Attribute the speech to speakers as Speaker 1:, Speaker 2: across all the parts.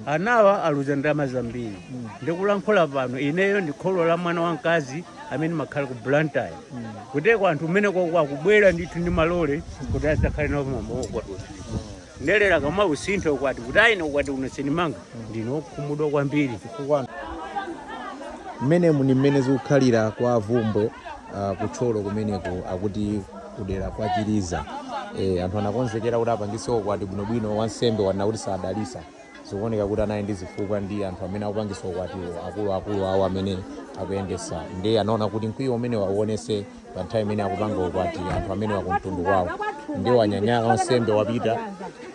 Speaker 1: anawa aluza ndalama zambiri ndikulankhula pano ineyo ndi kholo la mwana wamkazi amene makhala ku Blantyre kuteko anthu umene kwakubwera ndithu ndi malole kuti adzakhale nawo pamambokokwati ndelera kama usinthe ukwati kuti ayine ukwati unosenimanga ndinokhumudwa kwambiri
Speaker 2: mmene muni mmene zikukhalira kwa avumbwe kutcholo kumeneko akuti kudera kwa Chiliza anthu anakonzekera kuti apangise ukwati bwinobwino wansembe wanena kuti sadalisa zikuoneka kuti anayi ndi zifukwa ndi anthu amene akupangisa ukwatiwo akuluakulu awo amene akuyendesa ndi anaona kuti mkwiyo umene waonese pa nthawi imene akupanga ukwati anthu amene wakumtundu kwawo ndi wanyanyala wansembe wapita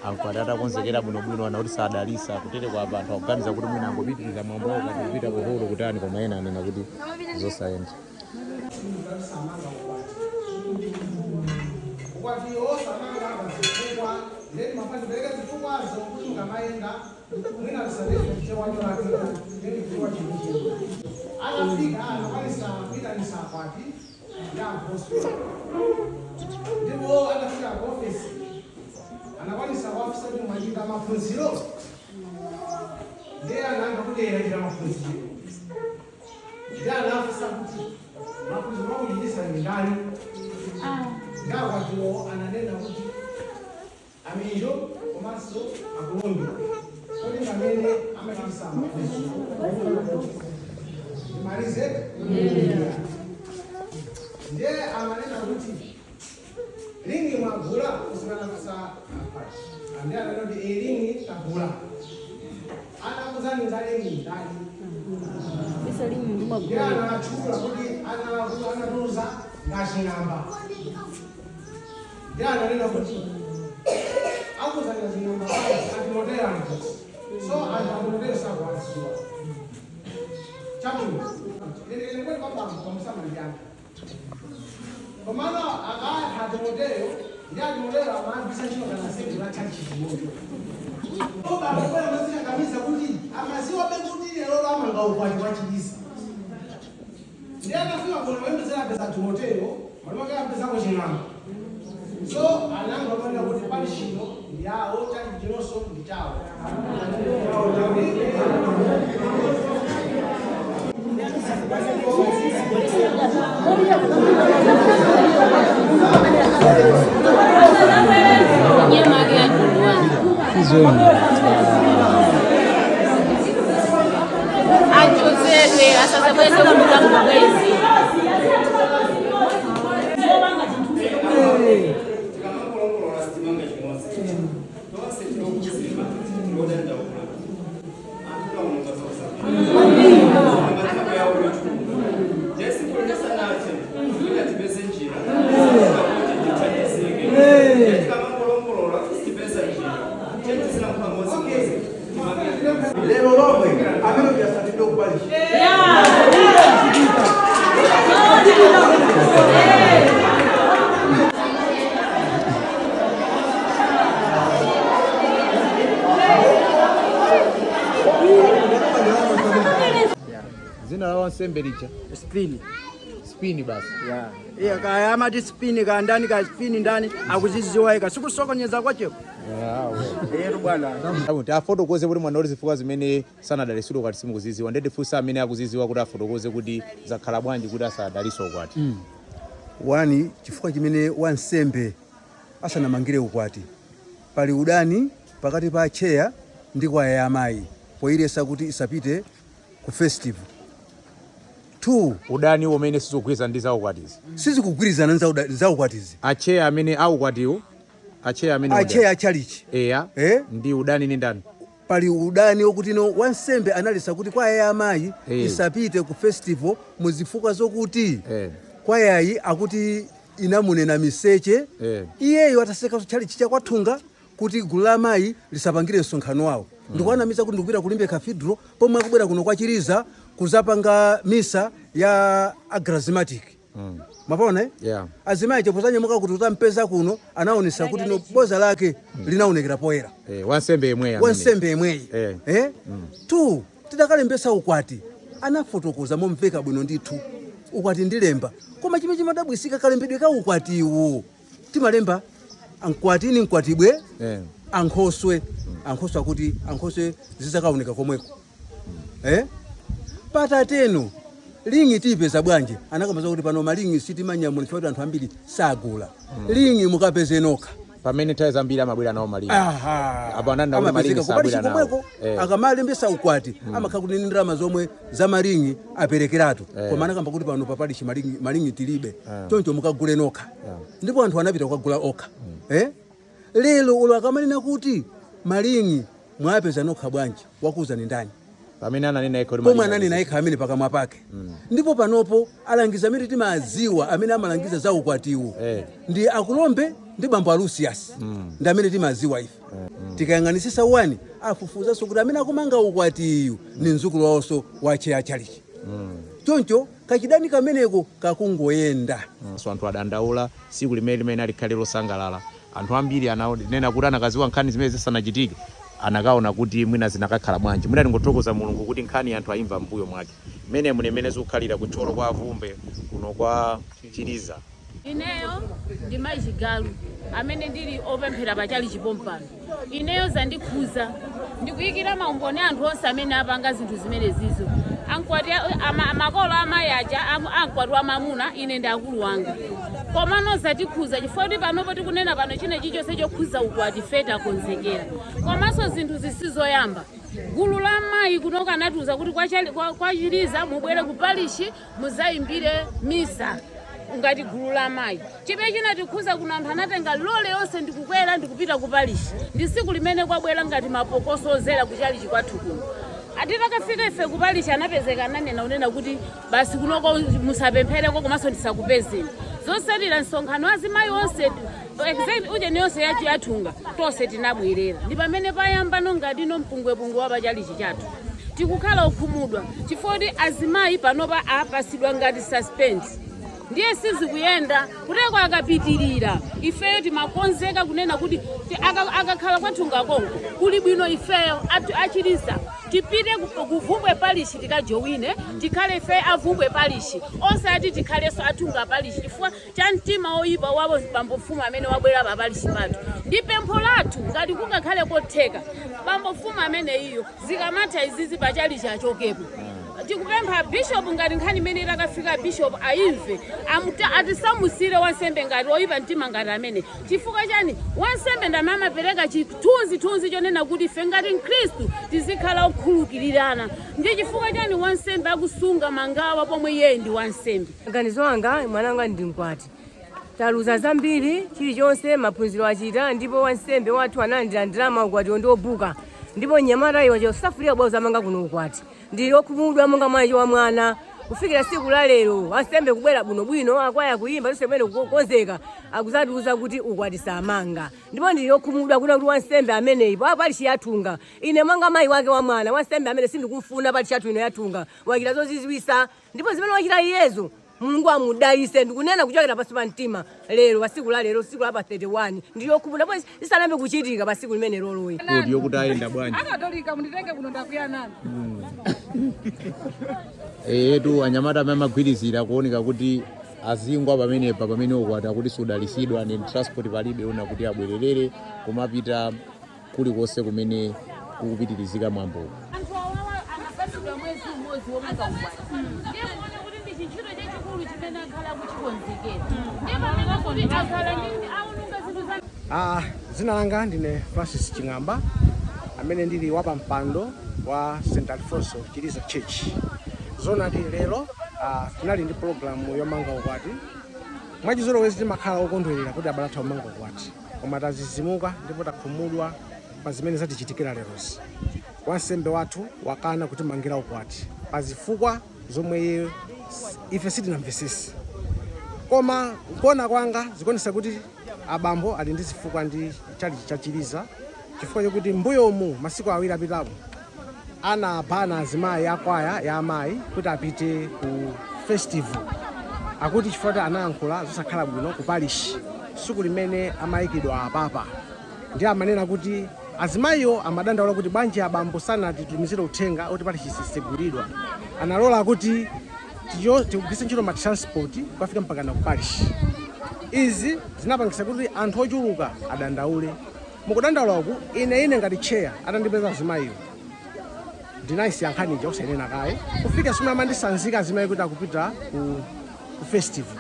Speaker 2: ankwati atakonzekera bwinobwino ana kuti sadalisa kutere kwa anthu akuganiza kuti mwina angopitiriza mwambo ukati kupita kuholo kutani koma ena anena kuti zosayenda
Speaker 3: Then mapati bega zifungwa zokutunga maenda mwina kusabiri kuchewa nyola kika nini kuwa chimichio anafika anakalisa pita ni safati ya hospital ndipo anafika office anakalisa wafisa ni majinga mafunzilo ndiye anaanga kudera jira mafunzilo ndiye anafisa kuti mafunzilo kujidisa ni ndani nga watuo ananena kuti amijo komaso akulombi kodi kamene amatisama malize ndiye amanena kuti lingi mwagula kusimana kusa ndiye ananena kuti lingi tagula anakuzani za lingi ndani ndiye anachula kuti anaruza ngashingamba ndiye ananena kuti akuzanya zinamba atimotera antu so atimotera sakwasiwa chapu ndikele kwenda kwa msama ndiana kwa maana akaya atimotero ndiye atimotera maabisa chino kana sendi la chachi kimojo oba kwa mazina kabisa kuti amaziwa bekuti lero amanga ukwati wa Chiliza ndiye anafika kuna wembe zera pesa atimotero maloka pesa kwa chinanga so ananga kwenda kuti palishino yao tani jinoso nditao
Speaker 4: achozere asasabwese kumutanga kwezi
Speaker 3: leo logo ameno ya satido kubali
Speaker 2: zina la wansembe licha spini basi
Speaker 5: iya kaya amati spini ka ndani ka spini ndani akuziziwa ika sikusokonyeza kwacho bwana
Speaker 2: kuti afotokoze kuti mwana zifukwa zimene sanadalisidwe kwati simukuziziwa ndede fusa amene akuziziwa kuti afotokoze kuti zakhala bwanji kuti asadaliso ukwati
Speaker 6: wani chifukwa chimene wansembe asanamangire ukwati pali udani pakati pa cheya ndi kwa amayi poyiresa kuti isapite ku festival 2
Speaker 2: udani umene sizogwirizana ndi zaukwatizi
Speaker 6: sizikugwirizana za ukwatizi
Speaker 2: acheya amene aukwatiwo acheya amene
Speaker 6: acheya chalichi
Speaker 2: ndi udani ni ndani
Speaker 6: pali udani okuti no wansembe analisa kuti kwa amayi isapite ku festival muzifukwa zokuti kwa yayi akuti inamunena miseche iyeyo ataseka chalichi chakwathunga kuti gulu la amayi lisapangire msonkhano wawo ndikuanamiza kuti ndikupita kulimbe cathedral pomwe akubwera kuno kwa Chiliza kuzapanga misa ya agrazimatic mwapaona azimayi chepozanyamuka kuti utampeza kuno anaonesa kuti no boza lake linaonekera poyera
Speaker 2: wansembe
Speaker 6: yemweyi 2 tidakalembesa ukwati anafotokoza momveka bwino ndithu ukwati ndilemba koma chimene chimadabwisika kalembedwe ka ukwatiwo timalemba ankwatini nkwatibwe ankhoswe akuti ankhoswe zizakaoneka komweko patateno lingi tipeza bwanje anakambaza kuti pano malingi sitimanyamula chifukwa anthu ambiri sagula lingi mukapeze nokha
Speaker 2: pamene nthawi zambiri amabwera nawo malingi apa ananda kuti malingi sabwera nawo
Speaker 6: akamalembesa ukwati amakhala kuti ndalama zomwe za malingi aperekeratu koma anakamba kuti pano papalishi malingi tilibe choncho mukagule nokha ndipo anthu anapita kukagula okha lero ulo akamanena kuti malingi mwapeza nokha bwanji wakuza ni ndani
Speaker 2: pamene ananena ikho
Speaker 6: pomwe ananena ikho amene pakamwa pake ndipo panopo alangiza amene timaziwa amene amalangiza za ukwatiwo ndi akulombe ndi bambo Alusias ndi amene timaziwa ife tikayang'anisisa wani afufuzanso kuti amene akumanga ukwatiyo ni mzukulu wawonso wa Cheya Chalichi choncho kachidani kameneko kakungoyenda
Speaker 2: so anthu adandaula siku limene alikhale losangalala anthu ambiri ananena kuti anakaziwa nkhani zimene zisanachitike anakaona kuti mwina zinakakhala bwanji mwina tingotokoza Mulungu kuti nkhani anthu aimva mbuyo mwake mene zikukhalira kucholo kwa Avumbe kuno kwa Chiliza.
Speaker 4: Ineyo ndi Mayi Chigalu amene ndili opemphera pachali chipompano ineyo zandikhuza ndikuyikira maumboni anthu onse amene apanga zinthu zimene zizo ankwati makolo amayi aja ankwati wa mamuna ine ndi akulu wanga koma nozatikhuza chifukwa kuti panopo tikunena pano china chilichonse chokhuza ukwati feta akonzekera komanso zinthu zisizoyamba gulu la mayi kunoka anatiuza kuti kwa Chiliza mubwere ku parishi muzayimbire misa ngati gulu la mayi chimene chinatikhuza kuno anthu anatenga lole yonse ndikukwera ndikupita ku parishi ndi siku limene kwabwera ngati mapokoso ozera kuchalichi kwathu kuno atikafika ife ku parishi anapezeka ananena kuti basi kunoko musapemphereko komanso ndisakupezeni zosalira msonkhano azimayi onse exact ujeni yonse yathunga tonse tinabwerera ndi pamene payambano ngati mpungwepungwe wa pachalichi chathu tikukhala okhumudwa chifukwa kuti azimayi panopa apasidwa ngati suspense ndiye sizikuyenda kuteko akapitirira ifeyo timakonzeka kunena kuti akakhala kwathunga konko kuli bwino ifeyo achiliza tipite kuvumbwe parishi tikajowine tikhale ife avumbwe parishi onse ati tikhalenso athunga parishi chifukwa cha mtima oyipa wawo bambofumu amene wabwera pa parishi pathu ndi pempho lathu ngati kungakhale kotheka bambofumu amene iyo zikamatha izizi pachalichi achokepo tikupempha bishop ngati nkhani imene itakafika bishop ayimve atisamusire wansembe ngati oyipa mtima ngati amene chifukwa chani wansembe ndamapereka chithunzi chonena kuti ife ngati Mkhristu tizikhala okhulukirirana ndi chifukwa chani wansembe akusunga mangawa pomwe iye ndi wansembe
Speaker 7: maganizo anga mwananga ndi mkwati taluza zambiri chilichonse maphunziro achita ndipo wansembe wathu analandira ndalama ukwati ndiobuka ndipo nyamata iwo chosafuria bwa zamanga kuno ukwati ndili okhumudwa monga mayi wa mwana kufikira siku la lero wansembe kubwera bwinobwino akwaya kuyimba tonse pamene kukonzeka akuzatiuza kuti ukwati samanga ndipo ndili okhumudwa kuti wansembe ameneyi palishi yathunga ine monga mayi wake wa mwana wansembe amene sindikumfuna palishi yathu ino yathunga wachita zozizwisa ndipo zimene wachita iyezo Mulungu amudalitse ndikunena kuchokera pasi pa mtima lero pasiku la lero siku la pa 31 ndili okhumudwa bwezi isanambe kuchitika pasiku limene loloyi
Speaker 2: kodi yokuti ayenda bwanji
Speaker 8: akatolika munditenge kuno ndakuya nani
Speaker 2: etu anyamata amene amagwirizira kuoneka kuti azingwa pamene ukwati akuti sudalisidwa ndi transport palibe una kuti abwererere kumapita kulikonse kumene kukupitirizika mwambo
Speaker 4: anthu awawa anapasidwa mwezi umodzi womanga ukwati ndiye muone kuti ndi chintchito chachikulu chimene akhala kuchikonzekera ndiye pamene kuti akhala ndi aununga zinthu za
Speaker 3: dzina langa ndine Francis Ching'amba amene ndili wapampando wa St. Alfonso Chiliza Church zona ndi lero tinali ndi programu yomanga ukwati mwachizolowezi timakhala okondwerera kuti abale athu amanga ukwati koma tazizimuka ndipo takhumudwa pa zimene zatichitikira lerozi wansembe wathu wakana kuti mangira ukwati pa zifukwa zomwe ife sitinamvesesi koma kuona kwanga zikuonesa kuti abambo ali ndi zifukwa ndi chalichi cha Chiliza chifukwa chokuti mbuyomu masiku awiri apitapo anapana azimayi akwaya ya amayi kuti apite ku festival akuti chifukwa anayankhula zosakhala bwino ku parish siku limene amayikidwa apapa ndi amanena kuti azimayiwo amadandaula kuti bwanji abambo sanatitumizire uthenga oti parish isisegulidwa analola kuti tikugwiritsa ntchito ma transport kukafika mpakana ku parish. Izi zinapangisa kuti anthu ochuluka adandaule. Mukudandaula uku ine ngati chair atandipeza azimayiwo ndinayisiyankhanija kusayenera kaye kufika simwe amandisanzika azimayi kuti akupita ku festival.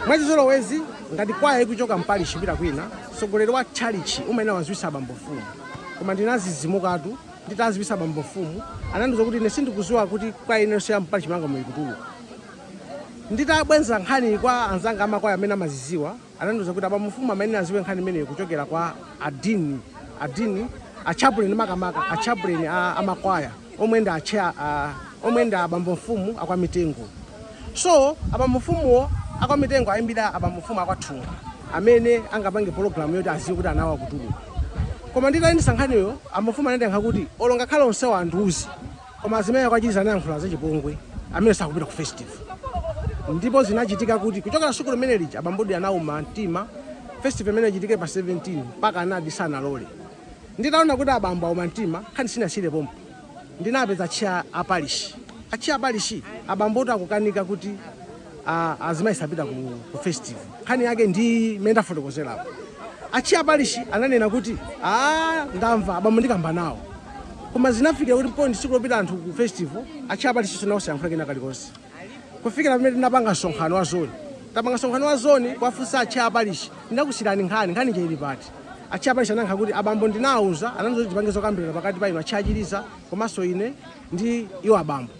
Speaker 3: Mwachizolowezi ngati kwaya ikuchoka mparish pita kwina, mtsogoleri wa chalichi umayenera wazibisa abambofumu, koma ndinazizimukatu nditazibisa abambofumu anandiuza kuti ine sindikudziwa kuti kwaya inenso ya mparish manga mwikutuluka. Nditabwenza nkhani kwa anzanga amakwaya amene amaziziwa anandiuza kuti abambofumu amayenera aziwe nkhani imeneyo kuchokera kwa adini achapuleni makamaka achapuleni amakwaya omwe ndi abambofumu akwamitengo. So abambofumu akwamitengo ayimbira abambofumu akwathunga amene angapange program yoti aziwe kuti anawa kutuluka. Koma nditayendesa nkhaniyo abambofumu anandiyankha kuti olonga khala onsewo andiuzi, koma azimayi akwachiriza anayankhula zachipongwe amene sakupita ku festival. Ndipo zinachitika kuti kuchokera tsiku limene lija abambodi anauma mtima festival imene ichitike pa 17 mpaka anadi sanalole. Nditaona kuti abambo auma mtima nkhani sinasire pompo ndinapeza achiya aparishi abamboti akukanika kuti azimayi sapita ku festival. Nkhani yake ndi imene ndafotokozerapo. Achiya aparishi ananena kuti ndamva abambo ndikamba nawo, koma zinafika kuti point tsiku lopita anthu ku festival achiya aparishi sinawosayankhula kena kalikonse. Kufikira pamene tinapanga msonkhano wa zoni, tapanga msonkhano wa zoni kwafunsa achiya aparishi ndinakusirani nkhani chaili pati. Achiya aparishi anayankha kuti abambo ndinawuza anandiuza tipange zokambirana pakati pa inu achiya achiriza komanso ine ndi iwo abambo.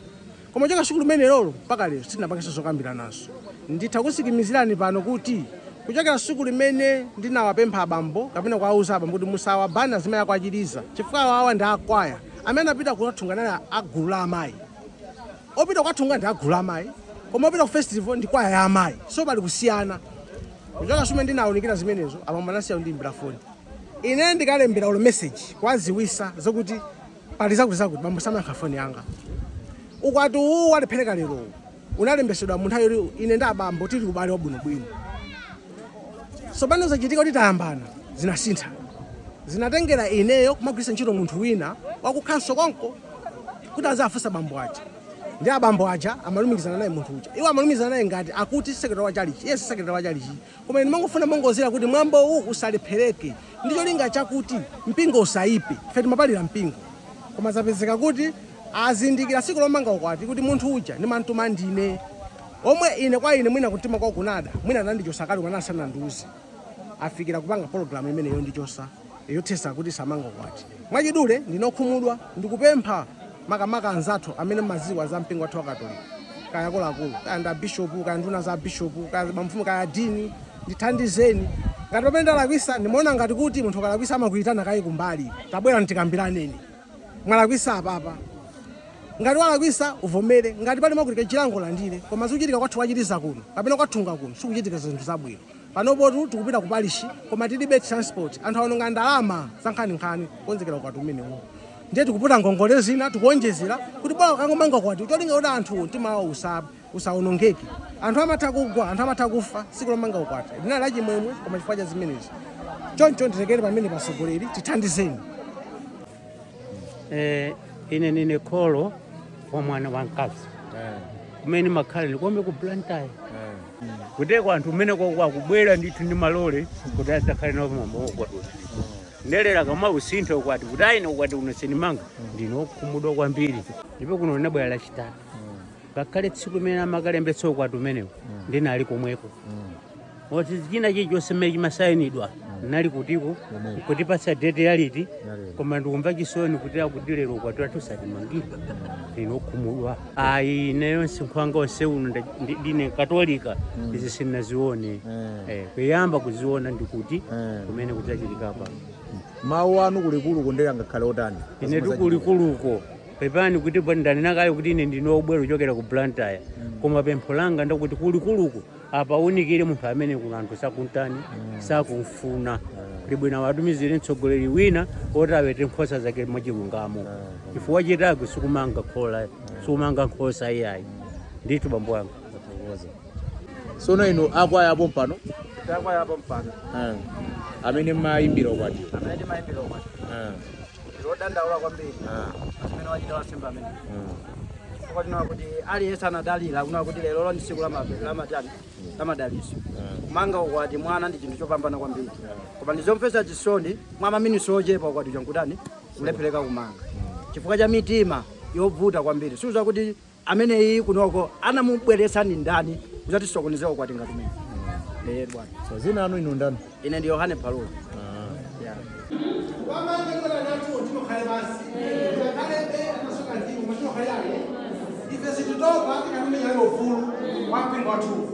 Speaker 3: Koma choka tsiku limene lolo mpaka lero sitinapangenso zokambiranazo. Nditha kusikimizirani pano kuti kuchokera tsiku limene ndinawapempha abambo kapena kuwauza abambo kuti musawabane azimayi akwachiriza chifukwa awa ndi akwaya amene apita kukathunga naye agulu la amayi. Opita kukathunga ndi agulu la amayi, koma opita ku festival ndi kwaya ya amayi, so pali kusiyana. Kuchoka tsiku ndinawunikira zimenezo abambo anasiya kundiyimbira foni. Ine ndikalembera ulo message kwaziwisa zokuti pali zakuti bambo samayankha foni yanga. Ukwati walephera lero unalembesedwa munthu ayo ine ndi abambo tili ubale wabwinobwino. So pano zachitika kuti tayambana zinasintha. Zinatengera ineyo kumagwiritsa ntchito munthu wina wakukhanso konko kuti azafunsa abambo aja. Ndi abambo aja amalumikizana naye munthu uja. Iwo amalumikizana naye ngati akuti secretary wa chalichi, yes secretary wa chalichi. Koma ine mangofuna mongozera kuti mwambo huu usalephereke. Ndicho linga chakuti mpingo usaipe. Ife timapalira mpingo. Koma zapezeka kuti azindikira tsiku lomanga ukwati kuti munthu uja ndi mantuma ndine. Omwe ine kwa ine mwina kutima kwa kunada, mwina anandichosa kale mwana asanandiuze. Afikira kupanga program imeneyo ndichosa. Yothesa kuti samanga ukwati. Mwachidule ndinokhumudwa ndikupempha makamaka anzathu amene maziwa za mpingo wathu wa Katolika. Kaya akuluakulu, kaya ndi abishopu, kaya nduna za abishopu, kaya bamfumu, kaya dini, ndithandizeni. Ngati popenda lakwisa ndimaona ngati kuti munthu kalakwisa amakuitana kayi kumbali. Tabwera ntikambiraneni. Mwalakwisa apapa. Ngati walakwisa uvomere, ngati pali makutika chilango landire, koma zikuchitika kwathu wachiriza kuno, kapena kwathunga kuno, sikuchitika zinthu zabwino. Panopo tikupita ku parish, koma tilibe transport, anthu aononga ndalama za nkhani konzekera ukwati umenewo. Ndiye tikuputa ngongole zina tikuonjezera kuti bwana kangomanga kwati cholinga kuti anthu mtima wawo usaonongeke. Anthu amatha kugwa, anthu amatha kufa tsiku lomanga ukwati. Linali chimwemwe koma chifukwa cha zimenezi. Choncho nditekere pamene pasogoleri tithandizeni.
Speaker 1: Ine nine kholo wa mwana wamkazi. Kumene makhala ndikombe ku Blantyre. Kuteko anthu umene kwakubwera ndithu ndi malole kuti adzakhale nawo mambo kwathu. Ndelera kama usintha ukwati kuti aine ukwati unosenimanga ndinokhumudwa kwambiri. Ndipo kuno linabwera lachitatu. Ngakhale tsiku limene amakalembetsa ukwati umenewo ndinali komweko. Oti china chilichonse mmene chimasayinidwa nali kutiko kutipatsa date yaliti koma ndikumva chisoni kuti akuti lero ukwati wathu satimangidwa. Ndinokhumudwa. Ayi ineyo nkhwanga onse uno ndine katolika izi sinazione. Kuyamba kuziona ndikuti kumene kudzachitika apa.
Speaker 2: Mawu anu kulikulu kundera ngakhale otani.
Speaker 1: Ine tikulikuluko pepani kuti ndani nakale kuti ine ndinobwera kuchokera ku Blantyre. Koma pempho langa ndakuti kulikuluko apa unikire munthu amene kulanthu sakuntani sakumfuna. Libwina watumizire mtsogoleri wina oti awete nkhosa zake mwachilungamo. Chifukwa chitatu sikumanga khola sikumanga nkhosa iyayi. Ndithu bambo wanga.
Speaker 2: Sono ino akwaya apo mpano?
Speaker 5: Akwaya apo mpano.
Speaker 2: Amene mayimbira ukwati.
Speaker 5: Amene mayimbira ukwati. Rodandaula kwambiri. Amene wachita wasemba amene. chifukwa tinaona kuti aliyense anadalira kunaona kuti lero ndi tsiku la madaliso. Kumanga ukwati mwana ndi chinthu chopambana kwambiri. Koma ndizomvetsa chisoni mwa maminiso ochepa ukwati chankutani kulephereka kumanga. Chifukwa cha mitima yovuta kwambiri. Suza kuti amene iyi kunoko anamubweretsa ni ndani kuzati sokonezera ukwati ngati mene. Bwana.
Speaker 2: So zina anu inu ndani?
Speaker 5: Ine ndi Yohane Palolo.
Speaker 2: Yeah.
Speaker 3: Wamanga ngola natu ndimokhale basi. Ngakalebe amasoka ndimo machokhalale. Ife situtopa tikamenya yo fulu wampingo wathu.